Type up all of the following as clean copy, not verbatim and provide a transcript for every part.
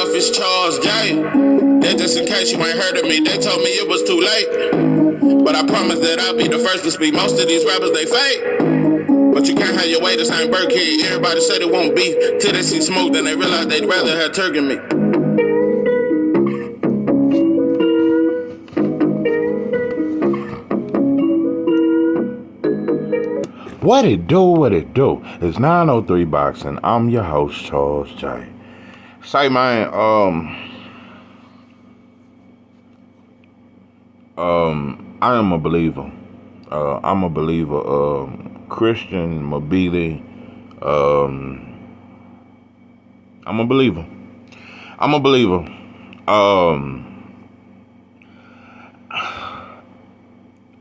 off, it's Charles J. That just in case you ain't heard of me, they told me it was too late. But I promise that I'll be the first to speak. Most of these rappers, they fake. But you can't have your way, this ain't Burkhead. Everybody said it won't be. Till they see smoke, then they realize they'd rather have turkey than me. What it do, what it do? It's 903 Boxing. I'm your host, Charles J. Say, man, I am a believer. I'm a believer. Christian Mbilli. I'm a believer. I'm a believer.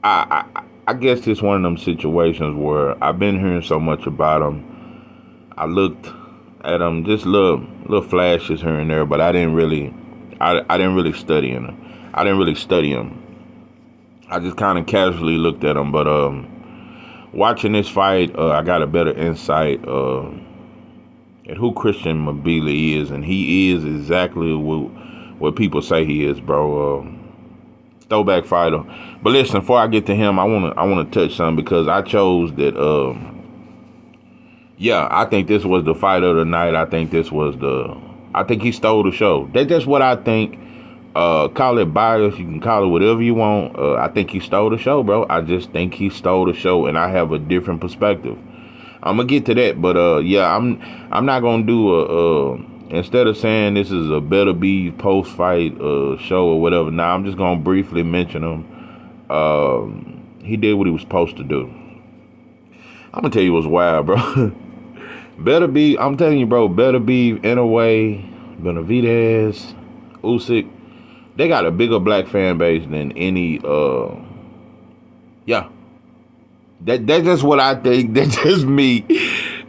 I guess it's one of them situations where I've been hearing so much about him. I looked at him, just little flashes here and there, but I didn't really study him. I didn't really study him. I just kind of casually looked at him, but watching this fight, I got a better insight at who Christian Mbilli is, and he is exactly what people say he is, bro. Throwback fighter. But listen, before I get to him, I wanna touch something because I chose that. I think this was the fight of the night. I think he stole the show. That's just what I think. Call it bias, you can call it whatever you want. I think he stole the show, bro. I just think he stole the show, and I have a different perspective. I'm gonna get to that, but I'm not gonna do instead of saying this is a Better Be post-fight show or whatever. Now I'm just gonna briefly mention him. He did what he was supposed to do. I'm gonna tell you what's wild, bro. Better Be, I'm telling you, bro. Better Be, Inouye, Benavidez, Usyk. They got a bigger black fan base than any. That's just what I think. That's just me.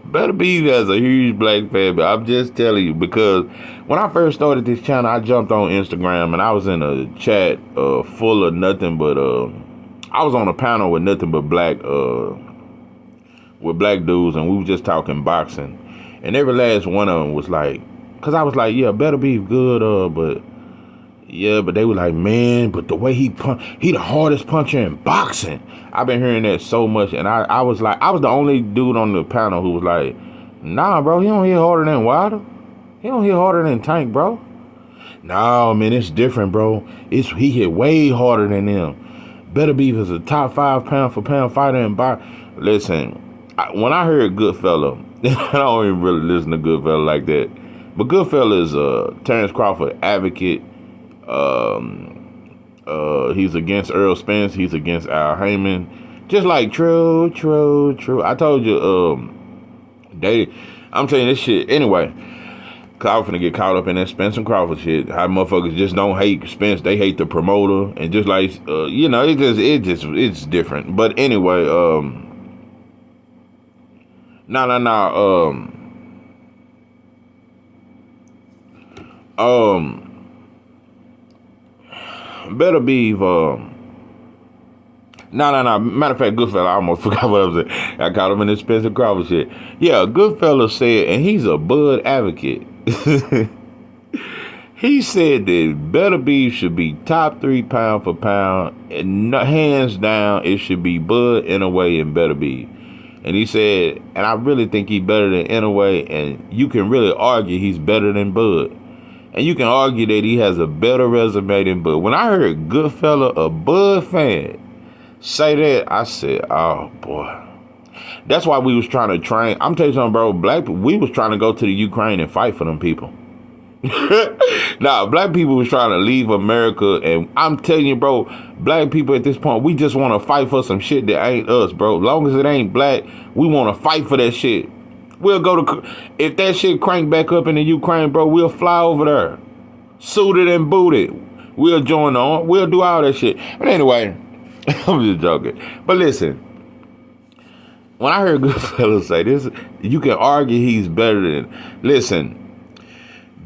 Better Be has a huge black fan base. I'm just telling you, because when I first started this channel, I jumped on Instagram and I was in a chat full of nothing but I was on a panel with nothing but black dudes, and we were just talking boxing, and every last one of them was like, cause I was like, yeah, Better Be good, but they were like, man, but the way he the hardest puncher in boxing. I've been hearing that so much, and I was like, I was the only dude on the panel who was like, nah, bro, he don't hit harder than Wilder. He don't hit harder than Tank, bro. No, man, it's different, bro. He hit way harder than them. Better Be is a top 5 pound for pound fighter in boxing. Listen, when I heard Goodfella, I don't even really listen to Goodfella like that, but Goodfella is Terrence Crawford advocate. He's against Earl Spence. He's against Al Heyman. Just like true. I told you, I'm saying this shit anyway. Cause I was finna get caught up in that Spence and Crawford shit. How motherfuckers just don't hate Spence, they hate the promoter, and just like it's different. But anyway, Better Be, matter of fact, Goodfella, I almost forgot what I was saying. I caught him in this Spencer Crawford shit. Yeah, Goodfella said, and he's a Bud advocate. He said that Better Be should be top 3 pound for pound, and hands down, it should be Bud, Inouye, and Better Be. And he said, and I really think he's better than Inouye, and you can really argue he's better than Bud. And you can argue that he has a better resume than Bud. When I heard Goodfella, a Bud fan, say that, I said, oh boy. That's why we was trying to train. I'm telling you something, bro. We was trying to go to the Ukraine and fight for them people. Nah, black people was trying to leave America, and I'm telling you, bro, black people at this point, we just want to fight for some shit that ain't us, bro. As long as it ain't black, we want to fight for that shit. We'll go to, if that shit crank back up in the Ukraine, bro, we'll fly over there. Suited and booted. We'll join on. We'll do all that shit. But anyway, I'm just joking. But listen, when I heard Goodfellas say this, you can argue he's better than, listen,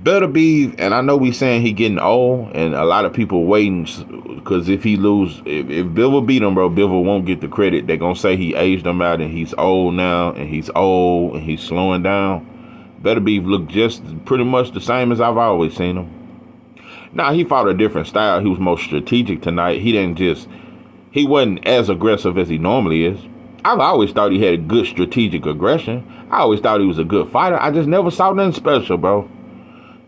Better Be, and I know we saying he getting old, and a lot of people waiting, because if he lose, if Bivol beat him, bro, Bivol won't get the credit. They're going to say he aged him out, and he's old now, and he's old, and he's slowing down. Better Beef looked just pretty much the same as I've always seen him. Now, he fought a different style. He was more strategic tonight. He wasn't as aggressive as he normally is. I've always thought he had a good strategic aggression. I always thought he was a good fighter. I just never saw nothing special, bro.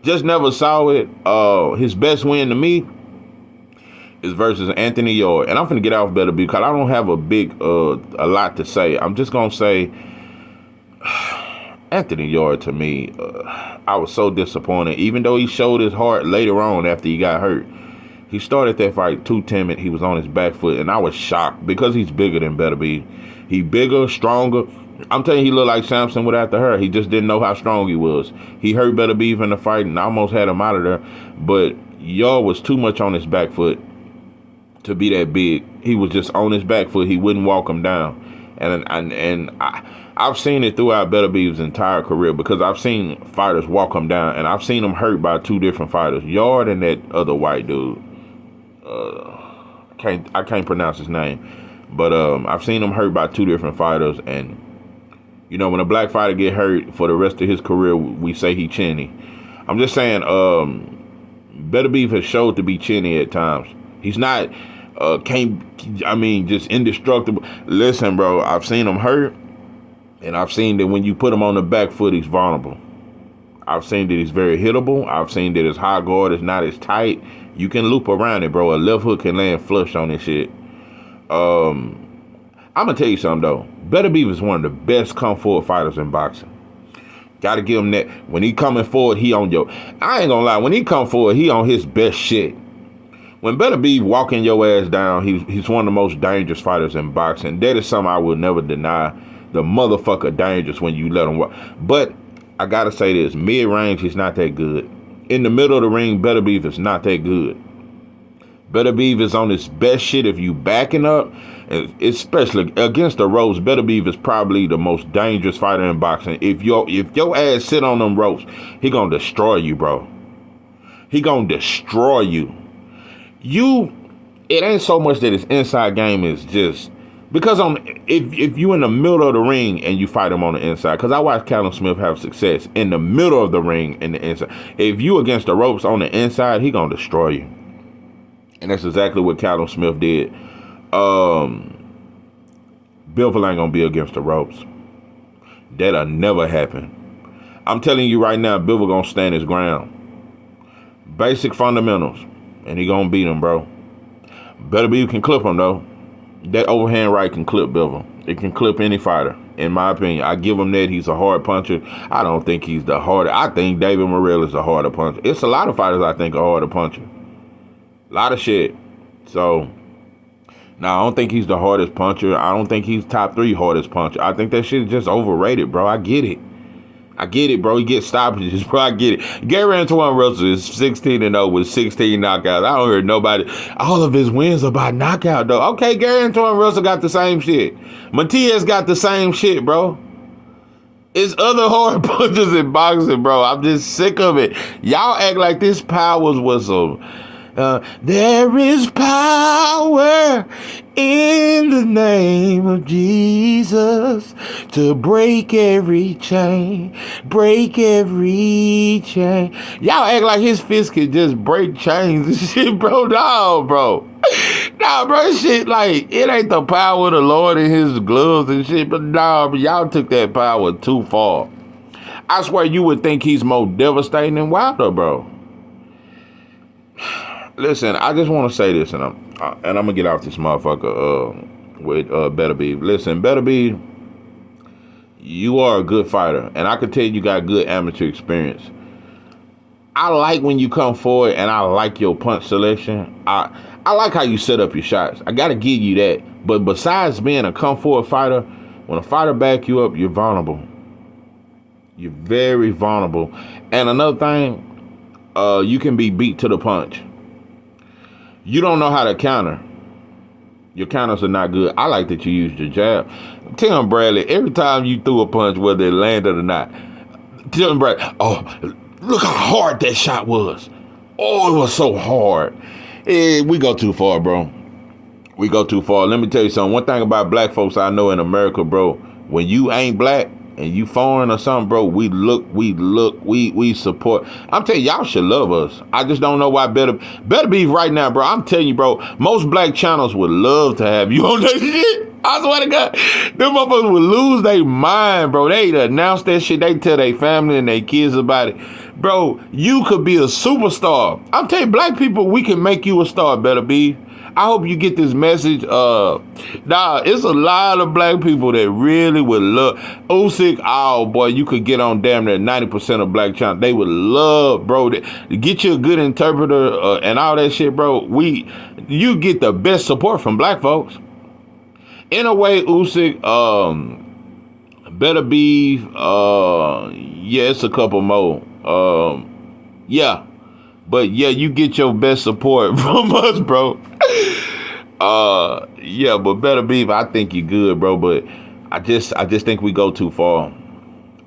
Just never saw it. His best win to me is versus Anthony Yarde. And I'm finna get off Better Beef because I don't have a lot to say. I'm just gonna say Anthony Yarde, to me, I was so disappointed. Even though he showed his heart later on after he got hurt. He started that fight too timid. He was on his back foot, and I was shocked because he's bigger than Better Beef. He bigger, stronger. I'm telling you, he looked like Samson without the hair. He just didn't know how strong he was. He hurt Better Beef in the fight and almost had him out of there. But Yarde was too much on his back foot to be that big. He was just on his back foot. He wouldn't walk him down. And I've seen it throughout Better Beef's entire career because I've seen fighters walk him down, and I've seen him hurt by two different fighters, Yarde and that other white dude. I can't pronounce his name, but I've seen him hurt by two different fighters, and you know, when a black fighter get hurt for the rest of his career, we say he chinny. I'm just saying, Better Beef has showed to be chinny at times. He's not just indestructible. Listen, bro, I've seen him hurt, and I've seen that when you put him on the back foot, he's vulnerable. I've seen that he's very hittable. I've seen that his high guard is not as tight. You can loop around it, bro. A left hook can land flush on this shit. I'm gonna tell you something though. Better Beef is one of the best come forward fighters in boxing. Gotta give him that. When he coming forward, he on your. I ain't gonna lie. When he come forward, he on his best shit. When Better Beef walking your ass down, he's one of the most dangerous fighters in boxing. That is something I will never deny. The motherfucker dangerous when you let him walk. But I gotta say this: mid range, he's not that good. In the middle of the ring, Better Beef is not that good. Better Beef is on his best shit if you backing up, especially against the ropes. Better Beef is probably the most dangerous fighter in boxing. If your ass sit on them ropes, he gonna destroy you, bro. He gonna destroy you. It ain't so much that his inside game is just because if you in the middle of the ring and you fight him on the inside, because I watched Callum Smith have success in the middle of the ring and the inside. If you against the ropes on the inside, he gonna destroy you. And that's exactly what Callum Smith did. Bivol ain't gonna be against the ropes. That'll never happen. I'm telling you right now, Bivol gonna stand his ground. Basic fundamentals. And he gonna beat him, bro. Better Beef can clip him, though. That overhand right can clip Bivol. It can clip any fighter, in my opinion. I give him that. He's a hard puncher. I don't think he's the harder. I think David Morrell is the harder puncher. It's a lot of fighters I think are harder puncher. A lot of shit. So, now I don't think he's the hardest puncher. I don't think he's top 3 hardest puncher. I think that shit is just overrated, bro. I get it. I get it, bro. He gets stoppages, bro. I get it. Gary Antoine Russell is 16-0 with 16 knockouts. I don't hear nobody. All of his wins are by knockout, though. Okay, Gary Antoine Russell got the same shit. Matias got the same shit, bro. It's other hard punches in boxing, bro. I'm just sick of it. Y'all act like this Powers was some. There is power in the name of Jesus to break every chain, break every chain. Y'all act like his fist could just break chains and shit, bro. No, bro. Nah, bro, shit, like, it ain't the power of the Lord in his gloves and shit, but nah, y'all took that power too far. I swear you would think he's more devastating than Wilder, bro. Listen, I just want to say this, and I'm gonna get off this motherfucker with Better Beef. Listen, Better Beef, you are a good fighter, and I can tell you got good amateur experience. I like when you come forward, and I like your punch selection. I like how you set up your shots. I gotta give you that. But besides being a come forward fighter, when a fighter back you up, you're vulnerable. You're very vulnerable. And another thing, you can be beat to the punch. You don't know how to counter. Your counters are not good. I like that you used your jab. Tim Bradley, every time you threw a punch, whether it landed or not, Tim Bradley, oh, look how hard that shot was. Oh, it was so hard. We go too far, bro. We go too far. Let me tell you something. One thing about black folks I know in America, bro, when you ain't black and you foreign or something, bro, we support. I'm telling you, y'all should love us. I just don't know why better be right now, bro. I'm telling you, bro, most black channels would love to have you on that shit. I swear to God, them motherfuckers would lose their mind, bro. They'd announce that shit. They tell their family and their kids about it. Bro, you could be a superstar. I'm telling you, black people, we can make you a star, better be. I hope you get this message. It's a lot of black people that really would love Usyk. Oh boy, you could get on damn near 90% of black channels. They would love, bro, to get you a good interpreter and all that shit, bro. You get the best support from black folks. In a way, Usyk, better be, yeah, it's a couple more. Yeah. But yeah, you get your best support from us, bro. Yeah, but better beef, I think you good, bro. But I just think we go too far.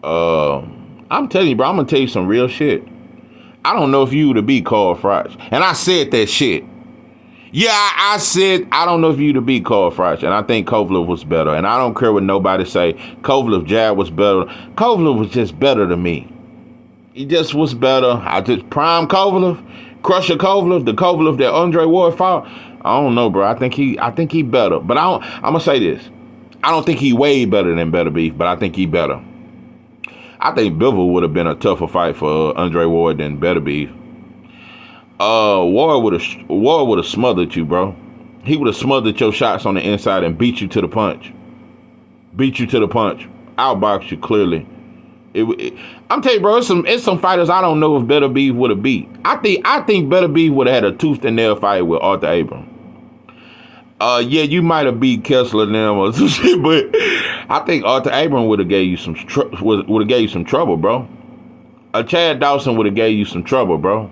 I'm telling you, bro, I'm gonna tell you some real shit. I don't know if you to be Carl Froch. And I said that shit. Yeah, I said I don't know if you to be Carl Froch. And I think Kovalev was better. And I don't care what nobody say. Kovalev jab was better. Kovalev was just better to me. He just was better. I just prime Kovalev, Crusher Kovalev, the Kovalev that Andre Ward fought. I don't know, bro. I think he better. But I'm gonna say this. I don't think he way better than Better Beef, but I think he better. I think Bivol would have been a tougher fight for Andre Ward than Better Beef. Ward would have smothered you, bro. He would have smothered your shots on the inside and beat you to the punch. Outbox you clearly. I'm telling you, bro, it's some fighters I don't know if Better Beef would have beat. I think Better Beef would have had a tooth and nail fight with Arthur Abram. Yeah, you might have beat Kessler now or some shit, but I think Arthur Abram would have gave you some trouble, bro. Chad Dawson would have gave you some trouble, bro.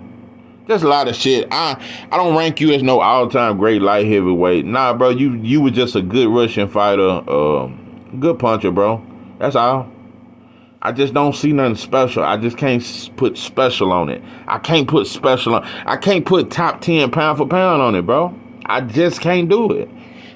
There's a lot of shit. I don't rank you as no all-time great light heavyweight. Nah, bro, you were just a good Russian fighter, good puncher, bro. That's all. I just don't see nothing special. I just can't put special on it. I can't put top 10 pound for pound on it, bro. I just can't do it.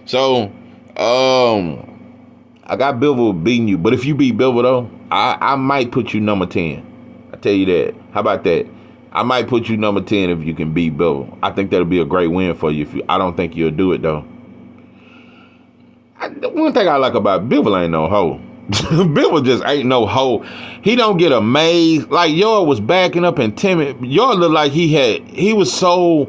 So, I got Bivol beating you. But if you beat Bivol, though, I might put you number 10. I tell you that. How about that? I might put you number 10 if you can beat Bivol. I think that'll be a great win for you. I don't think you'll do it, though. One thing I like about Bivol ain't no hoe. Bivol just ain't no hoe. He don't get amazed. Like, y'all was backing up and timid. Y'all look like he was so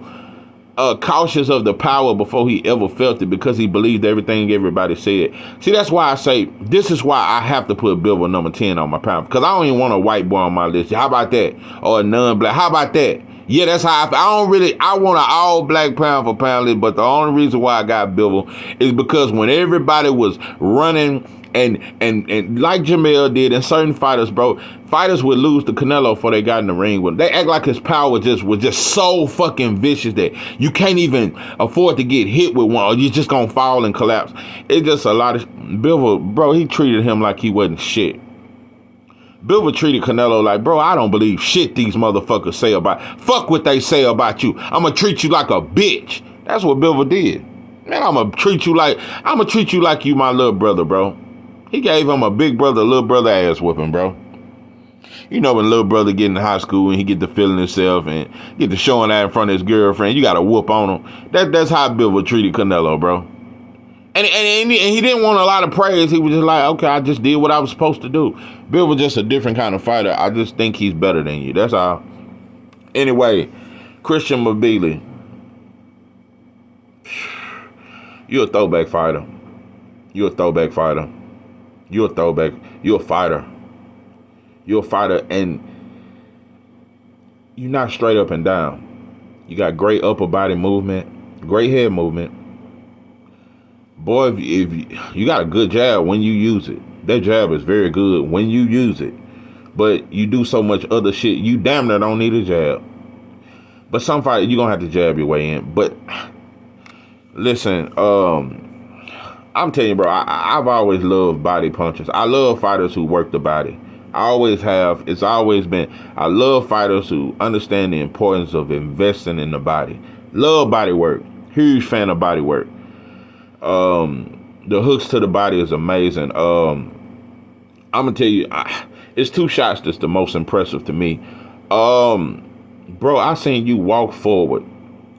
cautious of the power before he ever felt it because he believed everything everybody said. See, that's why I say, this is why I have to put Bivol number 10 on my pound. Because I don't even want a white boy on my list. How about that? Or a non-black. How about that? Yeah, that's how I want an all-black pound for pound list, but the only reason why I got Bivol is because when everybody was running and like Jamel did, and certain fighters, bro, fighters would lose to Canelo before they got in the ring with him. They act like his power was just so fucking vicious that you can't even afford to get hit with one, or you're just gonna fall and collapse. It's just a lot of Bivol, bro. He treated him like he wasn't shit. Bivol treated Canelo like, bro, I don't believe shit these motherfuckers say about. Fuck what they say about you. I'm gonna treat you like a bitch. That's what Bivol did. Man, I'm gonna treat you like you my little brother, bro. He gave him a big brother, little brother ass whooping, bro. You know when little brother get in high school and he get to feeling himself and get to showing that in front of his girlfriend, you got to whoop on him. That's how Bivol treated Canelo, bro. And he didn't want a lot of praise. He was just like, okay, I just did what I was supposed to do. Bivol just a different kind of fighter. I just think he's better than you. That's all. Anyway, Christian Mbilli. You're a throwback fighter. You're a throwback fighter. You're a throwback. You're a fighter. You're a fighter, and you're not straight up and down. You got great upper body movement, great head movement. Boy, if you got a good jab when you use it. That jab is very good when you use it. But you do so much other shit, you damn near don't need a jab. But some fighters, you're going to have to jab your way in. But listen, I'm telling you, bro, I've always loved body punchers. I love fighters who work the body. I always have. It's always been. I love fighters who understand the importance of investing in the body. Love body work. Huge fan of body work. The hooks to the body is amazing. I'm I'm gonna tell you, it's two shots that's the most impressive to me. Bro, I seen you walk forward,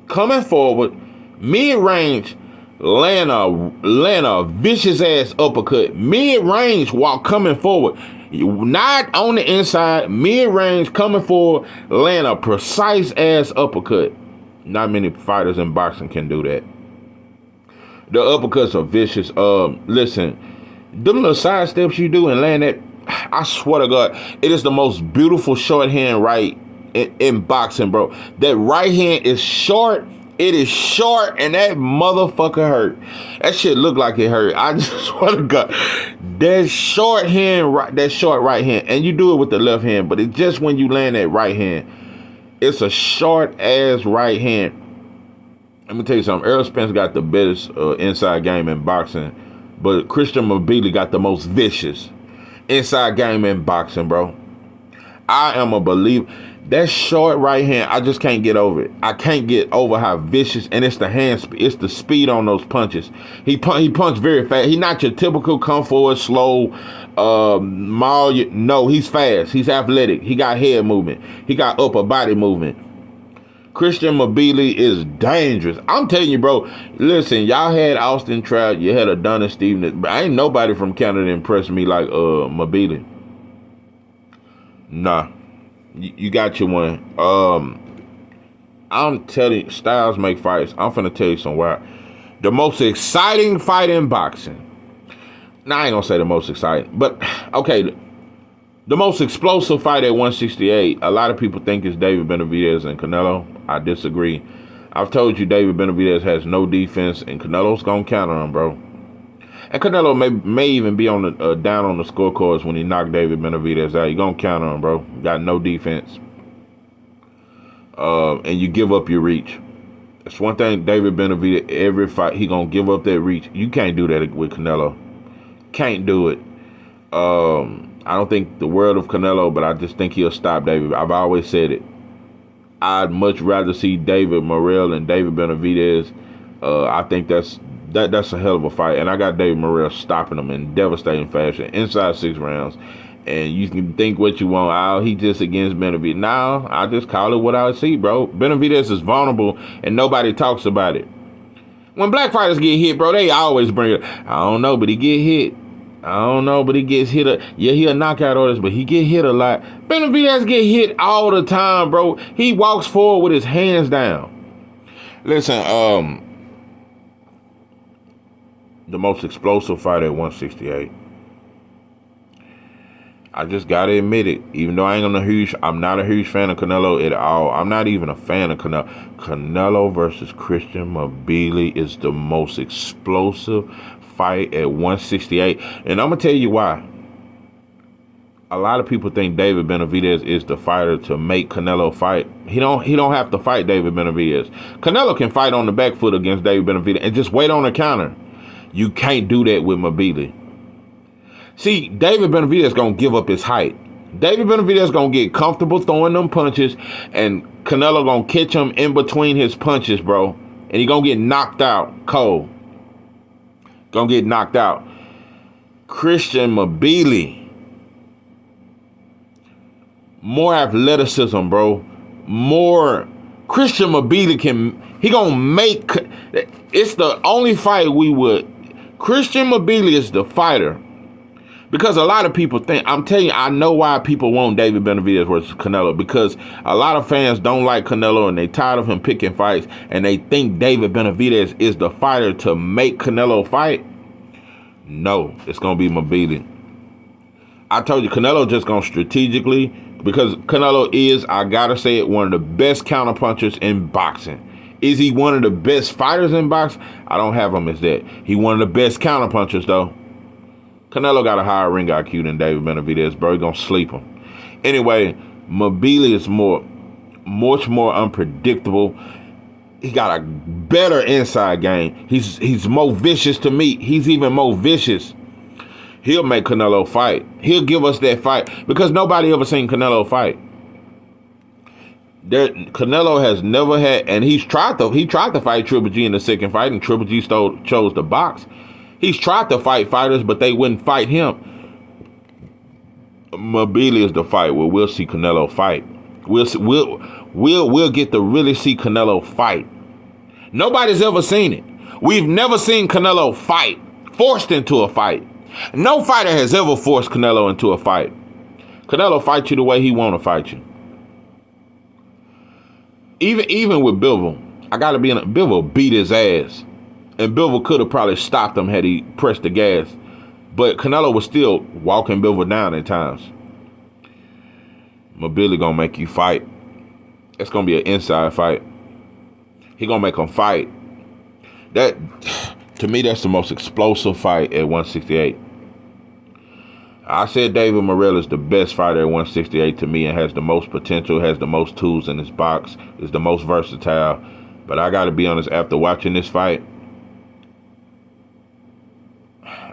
coming forward, mid range, land a vicious ass uppercut, mid range while coming forward. Not on the inside, mid range coming forward, land a precise ass uppercut. Not many fighters in boxing can do that. The uppercuts are vicious. Listen, them little side steps you do and land that, I swear to God, it is the most beautiful shorthand right in boxing, bro. That right hand is short. It is short, and that motherfucker hurt. That shit look like it hurt. I just swear to God, that short hand, that short right hand, and you do it with the left hand, but it's just when you land that right hand, it's a short ass right hand. Let me tell you something. Errol Spence got the best inside game in boxing, but Christian Mbilli got the most vicious inside game in boxing, bro. I am a believer. That short right hand, I just can't get over it. I can't get over how vicious, and it's the hand speed. It's the speed on those punches. He punched very fast. He's not your typical come forward, slow, maul. No, he's fast. He's athletic. He got head movement. He got upper body movement. Christian Mbilli is dangerous. I'm telling you, bro. Listen, y'all had Austin Trout. You had Adonis Stevens. But ain't nobody from Canada impressed me like Mbilli. Nah. You got your one. I'm telling you, styles make fights. I'm finna tell you something wild. The most exciting fight in boxing. Now, I ain't gonna say the most exciting, but okay. The most explosive fight at 168, a lot of people think it's David Benavidez and Canelo. I disagree. I've told you David Benavidez has no defense, and Canelo's gonna counter him, bro. And Canelo may even be on the down on the scorecards when he knocked David Benavidez out. You gonna counter him, bro. Got no defense, and you give up your reach. That's one thing. David Benavidez, every fight he gonna give up that reach. You can't do that with Canelo. Can't do it. I don't think the world of Canelo, but I just think he'll stop David. I've always said it. I'd much rather see David Morrell and David Benavidez. I think that's a hell of a fight. And I got David Morrell stopping him in devastating fashion inside 6 rounds. And you can think what you want. Oh, he just against Benavidez. No, I just call it what I see, bro. Benavidez is vulnerable and nobody talks about it. When black fighters get hit, bro, they always bring it. I don't know, but he get hit. I don't know, but he gets hit. Yeah, he a knockout artist, but he get hit a lot. Benavidez get hit all the time, bro. He walks forward with his hands down. Listen, the most explosive fight at 168. I just gotta admit it. Even though I'm not a huge fan of Canelo at all. I'm not even a fan of Canelo. Canelo versus Christian Mbilli is the most explosive fight at 168, and I'm gonna tell you why. A lot of people think David Benavidez is the fighter to make Canelo fight. He don't have to fight David Benavidez. Canelo can fight on the back foot against David Benavidez and just wait on a counter. You can't do that with Mbilli. See, David Benavidez gonna give up his height. David Benavidez gonna get comfortable throwing them punches, and Canelo gonna catch him in between his punches, bro, and he gonna get knocked out cold. Gonna get knocked out. Christian Mbilli, more athleticism, bro. More. Christian Mbilli he gonna make. It's the only fight we would. Christian Mbilli is the fighter. Because a lot of people think, I'm telling you, I know why people want David Benavidez versus Canelo. Because a lot of fans don't like Canelo and they tired of him picking fights. And they think David Benavidez is the fighter to make Canelo fight. No, it's going to be Mbilli. I told you, Canelo just going to strategically, because Canelo is, I got to say it, one of the best counterpunchers in boxing. Is he one of the best fighters in boxing? I don't have him as that. He one of the best counterpunchers, though. Canelo got a higher ring IQ than David Benavidez, bro. He gonna sleep him. Anyway, Mbilli is much more unpredictable. He got a better inside game. He's more vicious to me. He's even more vicious. He'll make Canelo fight. He'll give us that fight because nobody ever seen Canelo fight. Canelo has never had, and he tried to fight Triple G in the second fight, and Triple G chose to box. He's tried to fight fighters, but they wouldn't fight him. Mbilli is the fight where we'll see Canelo fight. We'll get to really see Canelo fight. Nobody's ever seen it. We've never seen Canelo fight, forced into a fight. No fighter has ever forced Canelo into a fight. Canelo fights you the way he want to fight you. Even with Bivol, I gotta be in. Bivol beat his ass, and Bivol could have probably stopped him had he pressed the gas. But Canelo was still walking Bivol down at times. Mbilli gonna make you fight. It's gonna be an inside fight. He gonna make him fight. That, to me, that's the most explosive fight at 168. I said David Morrell is the best fighter at 168 to me and has the most potential, has the most tools in his box, is the most versatile. But I got to be honest, after watching this fight,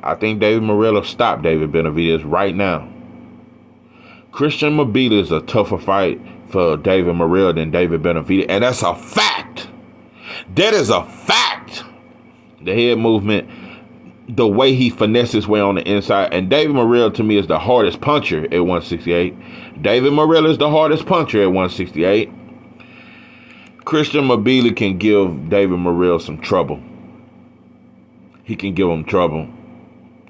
I think David Morrell will stop David Benavidez right now. Christian Mbilli is a tougher fight for David Morrell than David Benavidez, and that's a fact. That is a fact. The head movement, the way he finesses his way on the inside. And David Morrell, to me, is the hardest puncher at 168. David Morrell is the hardest puncher at 168. Christian Mbilli can give David Morrell some trouble. He can give him trouble.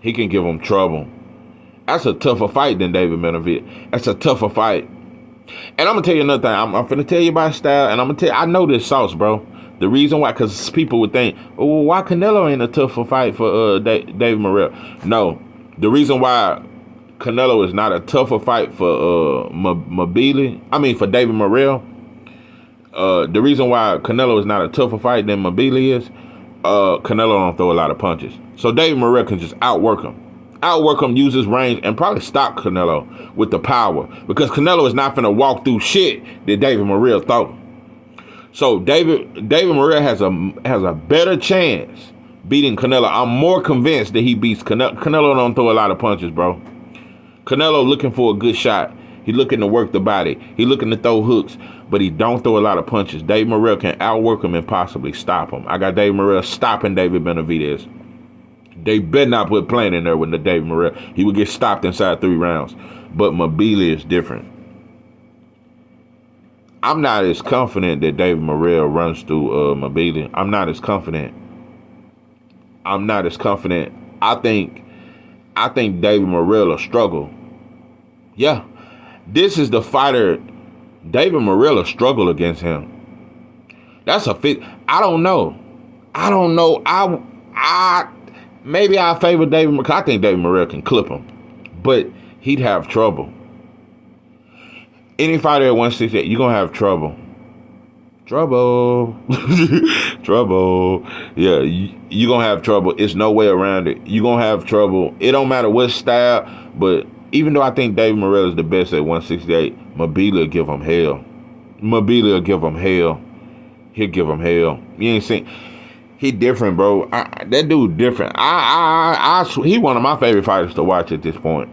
He can give him trouble. That's a tougher fight than David Benavidez. That's a tougher fight. And I'm going to tell you another thing. I'm going to tell you about style, and I'm going to tell you, I know this sauce, bro. The reason why, because people would think, oh, why Canelo ain't a tougher fight for David Morrell? No, the reason why Canelo is not a tougher fight for Mbilli, for David Morrell, the reason why Canelo is not a tougher fight than Mbilli is, Canelo don't throw a lot of punches. So David Morrell can just outwork him, use his range, and probably stop Canelo with the power. Because Canelo is not finna walk through shit that David Morrell throw. So David Morrell has a better chance beating Canelo. I'm more convinced that he beats Canelo. Canelo don't throw a lot of punches, bro. Canelo looking for a good shot. He looking to work the body. He looking to throw hooks, but he don't throw a lot of punches. David Morrell can outwork him and possibly stop him. I got David Morrell stopping David Benavidez. They better not put Plant in there with the David Morrell. He would get stopped inside 3 rounds. But Mbilli is different. I'm not as confident that David Morrell runs through Mbilli. I'm not as confident. I think David Morrell will struggle. Yeah. This is the fighter. David Morrell will struggle against him. That's a fit. I don't know. Maybe I favor David Morrell. I think David Morrell can clip him. But he'd have trouble. Any fighter at 168, you're going to have trouble. Trouble. Yeah, you're going to have trouble. It's no way around it. You're going to have trouble. It don't matter what style, but even though I think David Morrell is the best at 168, Mbilli will give him hell. He'll give him hell. You ain't seen... He different, bro. That dude different. He one of my favorite fighters to watch at this point.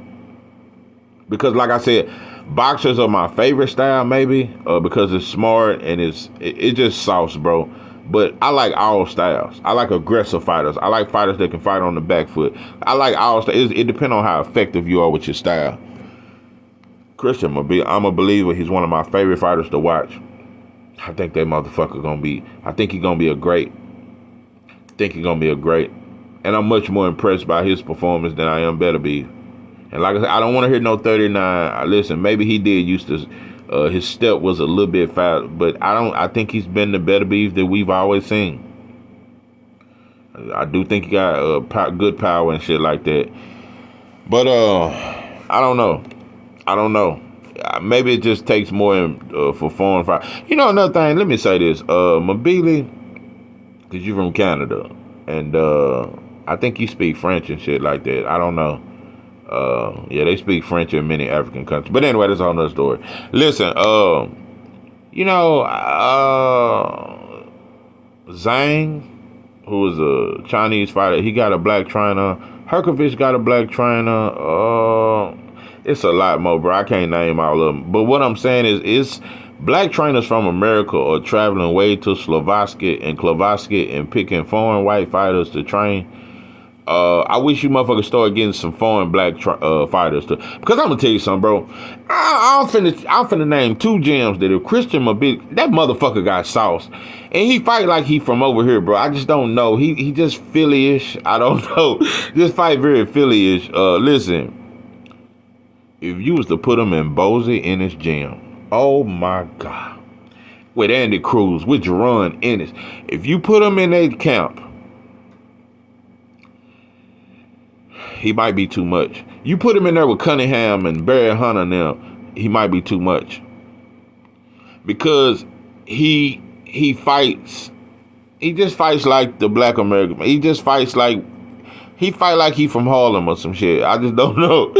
Because like I said, boxers are my favorite style, maybe, because it's smart and it's just sauce, bro. But I like all styles. I like aggressive fighters. I like fighters that can fight on the back foot. I like all styles. It depends on how effective you are with your style. Christian Mbilli, I'm a believer. He's one of my favorite fighters to watch. I think that motherfucker gonna be. I think he's gonna be a great. And I'm much more impressed by his performance than I am Beterbiev. And like I said, I don't want to hear no 39. Listen, maybe he did used to. His step was a little bit fast, but I think he's been the Beterbiev that we've always seen. I do think he got good power and shit like that. But I don't know. Maybe it just takes more for foreign fight. You know, another thing. Let me say this. Mbilli, because you're from Canada, and I think you speak French and shit like that. I don't know. Yeah, they speak French in many African countries. But anyway, that's a whole nother story. Listen, Zhang, who is a Chinese fighter, he got a black trainer. Herkovich got a black trainer. It's a lot more, bro. I can't name all of them. But what I'm saying is black trainers from America are traveling way to Slovakia and picking foreign white fighters to train. I wish you motherfuckers start getting some foreign black fighters too. Because I'm gonna tell you something, bro. I'm finna name two gyms that if Christian Mbilli, that motherfucker got sauce, and he fight like he from over here, bro. I just don't know. He just Philly-ish. I don't know. Just fight very Philly-ish. Listen, if you was to put him in Bozy in his gym, oh my god, with Andy Cruz, with Jerron Ennis, if you put him in that camp, he might be too much. You put him in there with Cunningham and Barry Hunter now, he might be too much. Because he fights, he just fights like the black American. He just fights like, he fight like he from Harlem or some shit. I just don't know.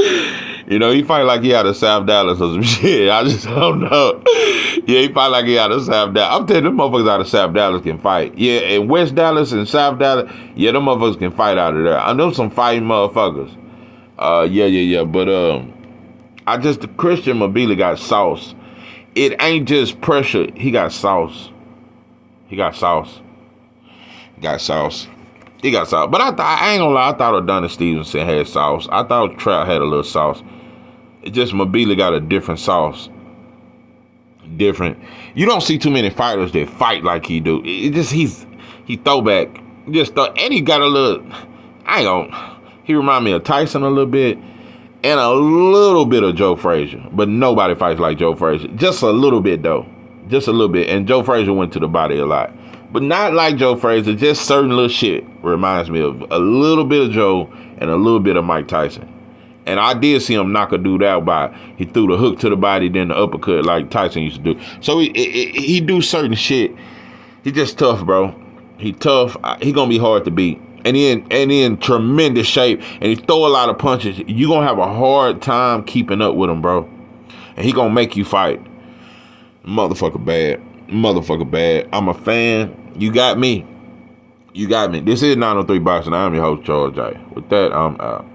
You know, he fight like he out of South Dallas or some shit. I just don't know. Yeah, he fight like he out of South Dallas. I'm telling you, them motherfuckers out of South Dallas can fight. Yeah, in West Dallas and South Dallas, yeah, them motherfuckers can fight out of there. I know some fighting motherfuckers. Yeah. But I just, the Christian Mbilli got sauce. It ain't just pressure. He got sauce. He got sauce. He got sauce. But I ain't gonna lie, I thought Adonis Stevenson had sauce. I thought Trout had a little sauce. It just Mbilli got a different sauce. Different. You don't see too many fighters that fight like he do. It just he throwback. And he got a little. He remind me of Tyson a little bit, and a little bit of Joe Frazier. But nobody fights like Joe Frazier. Just a little bit though. Just a little bit. And Joe Frazier went to the body a lot. But not like Joe Frazier, just certain little shit reminds me of a little bit of Joe and a little bit of Mike Tyson. And I did see him knock a dude out by, he threw the hook to the body, then the uppercut like Tyson used to do. So he do certain shit. He just tough, bro. He tough. He gonna be hard to beat. And he in tremendous shape. And he throw a lot of punches. You gonna have a hard time keeping up with him, bro. And he gonna make you fight. Motherfucker bad. I'm a fan. You got me. This is 903 Boxing. I'm your host, Charles J. With that, I'm out.